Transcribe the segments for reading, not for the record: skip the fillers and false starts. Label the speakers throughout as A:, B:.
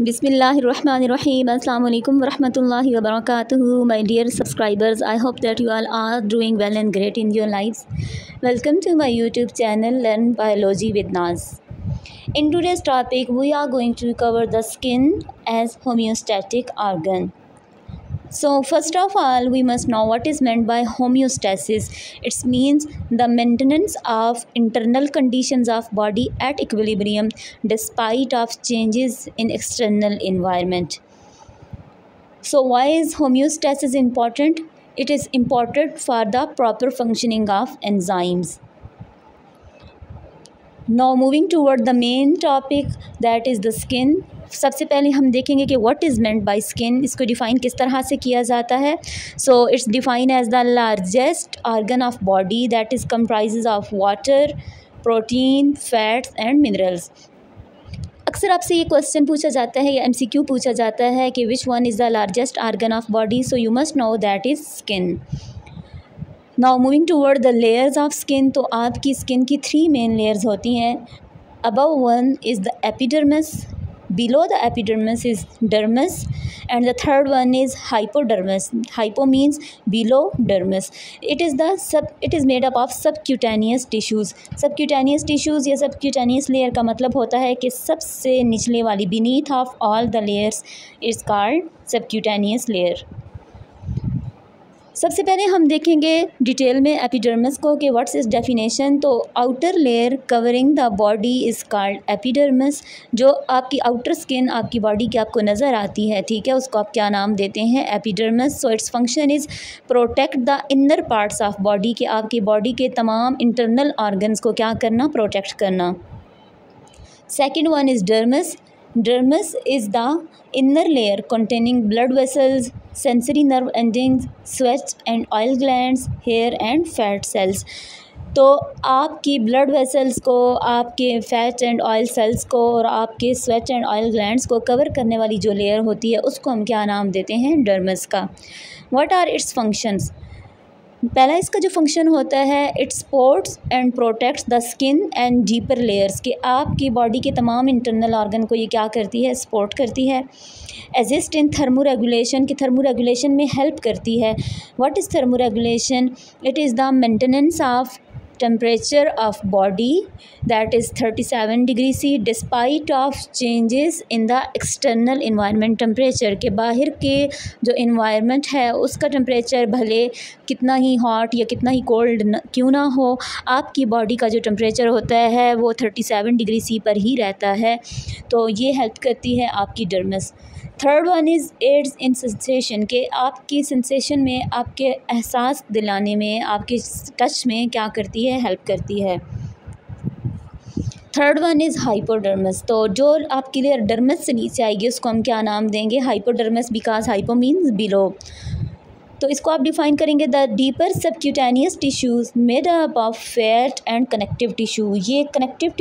A: Bismillahirrahmanirrahim. Assalamu alaikum warahmatullahi wabarakatuh. My dear subscribers, I hope that you all are doing well and great in your lives. Welcome to my YouTube channel Learn Biology with Naz. In today's topic, we are going to cover the skin as homeostatic organ. So first of all, we must know what is meant by homeostasis. It means the maintenance of internal conditions of body at equilibrium despite of changes in external environment. So why is homeostasis important? It is important for the proper functioning of enzymes. Now moving toward the main topic, that is the skin. सबसे पहले हम देखेंगे कि what is meant by skin, इसको define किस तरह से किया जाता है. So it's define as the largest organ of body that is comprises of water, protein, fats and minerals. अक्सर आपसे ये क्वेश्चन पूछा जाता है या MCQ पूछा जाता है कि which one is the largest organ of body. So you must know that is skin. Now moving toward the layers of skin. तो आपकी स्किन की 3 मेन लेयर्स होती हैं. Above one is the epidermis, below the epidermis is dermis, and the third one is hypodermis. Hypo means below dermis. It is made up of subcutaneous tissues. Subcutaneous tissues या subcutaneous layer का मतलब होता है कि सबसे निचले वाली, beneath of all the layers is called subcutaneous layer. सबसे पहले हम देखेंगे डिटेल में एपिडर्मिस को कि व्हाट्स इज डेफिनेशन. तो outer layer covering the body is called epidermis. जो आपकी आउटर स्किन आपकी बॉडी की आपको नज़र आती है, ठीक है, उसको आप क्या नाम देते हैं? Epidermis. So its function is protect the inner parts of body, के आपकी बॉडी के तमाम इंटरनल ऑर्गन्स को क्या करना? प्रोटेक्ट करना. Second one is dermis. Dermis is the inner layer containing blood vessels, sensory nerve endings, sweat and oil glands, hair and fat cells. तो आपकी ब्लड वेसल्स को, आपके फैट एंड ऑयल सेल्स को और आपके स्वेट एंड ऑयल ग्लैंड्स को cover करने वाली जो लेयर होती है उसको हम क्या नाम देते हैं? डर्मिस का. What are its functions? पहला इसका जो फंक्शन होता है, it supports and protects the skin and deeper layers, कि आपकी बॉडी के तमाम इंटरनल ऑर्गन को ये क्या करती है? सपोर्ट करती है. एसिस्ट इन थर्मो रेगुलेशन, की थर्मो रेगुलेशन में हेल्प करती है. What is thermo regulation? It is the maintenance of temperature of body that is 37 degree C despite of changes in the external environment temperature, के बाहर के जो environment है उसका temperature भले कितना ही hot या कितना ही cold क्यों ना हो, आपकी body का जो temperature होता है वो 37 डिग्री C पर ही रहता है. तो ये help करती है आपकी dermis. Third one is aids in sensation, के आपकी सेंसेशन में, आपके एहसास दिलाने में, आपके टच में क्या करती है? हेल्प करती है. Third one is hypodermis. तो जो आपकी लेयर डर्मिस से नीचे आएगी उसको हम क्या नाम देंगे? Hypodermis, because hypo means below. तो इसको आप डिफ़ाइन करेंगे the deeper subcutaneous tissues made up of fat and connective tissue. ये कनेक्टिव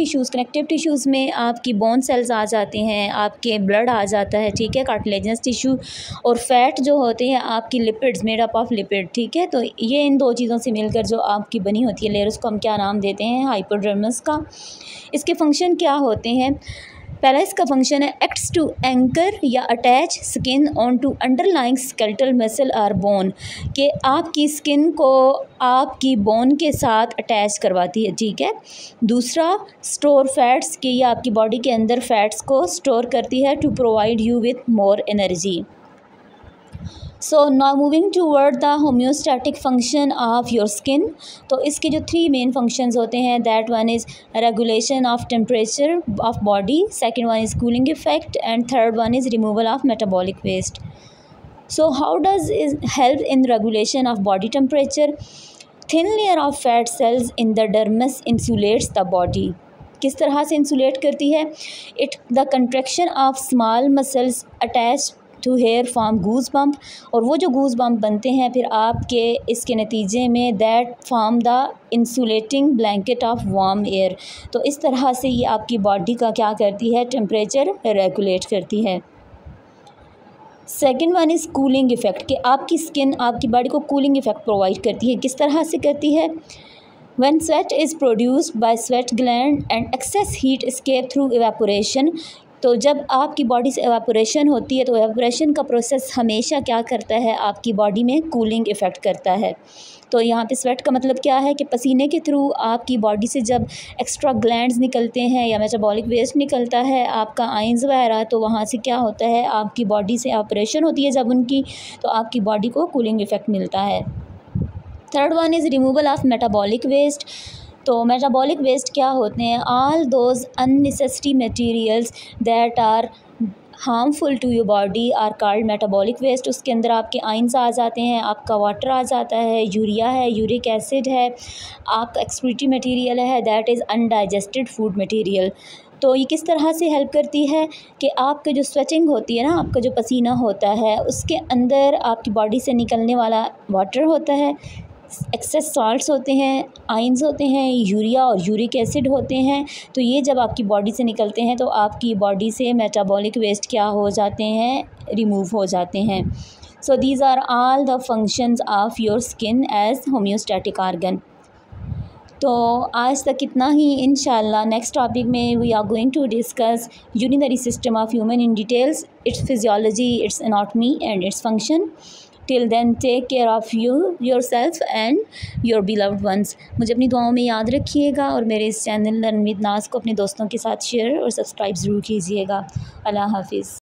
A: टिश्यूज़ में आपकी बोन सेल्स आ जाते हैं, आपके ब्लड आ जाता है, ठीक है, कार्टिलेजनस टिश्यू, और फैट जो होते हैं आपकी lipids, made up of lipid, ठीक है. तो ये इन दो चीज़ों से मिलकर जो आपकी बनी होती है लेयर उसको हम क्या नाम देते हैं? हाइपोडर्मिस का. इसके फंक्शन क्या होते हैं? पहला इसका फंक्शन है एक्ट्स टू एंकर या attach skin on to underlying skeletal muscle और बोन, के आपकी स्किन को आपकी बोन के साथ अटैच करवाती है, ठीक है. दूसरा स्टोर फैट्स, के ये आपकी बॉडी के अंदर फैट्स को स्टोर करती है to provide you with more energy. So now moving toward the homeostatic function of your skin. तो इसके जो 3 मेन फंक्शंस होते हैं, that one is regulation of temperature of body, second one is cooling effect, and third one is removal of metabolic waste. So how does is help in regulation of body temperature? Thin layer of fat cells in the dermis insulates the body. किस तरह से insulate करती है? It the contraction of small muscles attach to hair form goose bump, और वो जो गूज bump बनते हैं फिर आपके इसके नतीजे में that form the insulating blanket of warm air. तो इस तरह से ये आपकी बॉडी का क्या करती है? टेम्परेचर रेगुलेट करती है. Second one is cooling effect, कि आपकी स्किन आपकी बॉडी को कूलिंग इफ़ेक्ट प्रोवाइड करती है. किस तरह से करती है? When sweat is produced by sweat gland and excess heat escape through evaporation, तो जब आपकी बॉडी से एवापोरेशन होती है तो एवापोरेशन का प्रोसेस हमेशा क्या करता है, आपकी बॉडी में कूलिंग इफ़ेक्ट करता है। तो यहाँ पे स्वेट का मतलब क्या है कि पसीने के थ्रू आपकी बॉडी से जब एक्स्ट्रा ग्लैंड्स निकलते हैं या मेटाबॉलिक वेस्ट निकलता है, आपका आइंस वगैरह, तो वहाँ से क्या होता है, आपकी बॉडी से ऑपरेशन होती है जब उनकी, तो आपकी बॉडी को कूलिंग इफ़ेक्ट मिलता है। Third one is removal of metabolic waste. तो मेटाबॉलिक वेस्ट क्या होते हैं, all those unnecessary materials that are harmful to your body are called metabolic waste. उसके अंदर आपके आइंस आ जाते हैं, आपका वाटर आ जाता है, यूरिया है, यूरिक एसिड है, आपका एक्सक्रीटरी मटेरियल है, that is undigested food material. तो ये किस तरह से हेल्प करती है कि आपका जो स्वेटिंग होती है ना, आपका जो पसीना होता है, उसके अंदर आपकी बॉडी से निकलने वाला वाटर होता है, एक्सेस सॉल्ट्स होते हैं, आइंस होते हैं, यूरिया और यूरिक एसिड होते हैं। तो ये जब आपकी बॉडी से निकलते हैं तो आपकी बॉडी से मेटाबॉलिक वेस्ट क्या हो जाते हैं, रिमूव हो जाते हैं। So these are all the functions of your skin as homeostatic organ. तो आज तक इतना ही। इंशाल्लाह नेक्स्ट टॉपिक में we are going to discuss urinary system of human in details, its physiology, its anatomy and its function. Till then take care of yourself and your beloved ones. मुझे अपनी दुआओं में याद रखिएगा और मेरे इस चैनल लर्न विद नाज को अपने दोस्तों के साथ शेयर और सब्सक्राइब ज़रूर कीजिएगा। अल्लाह हाफिज़।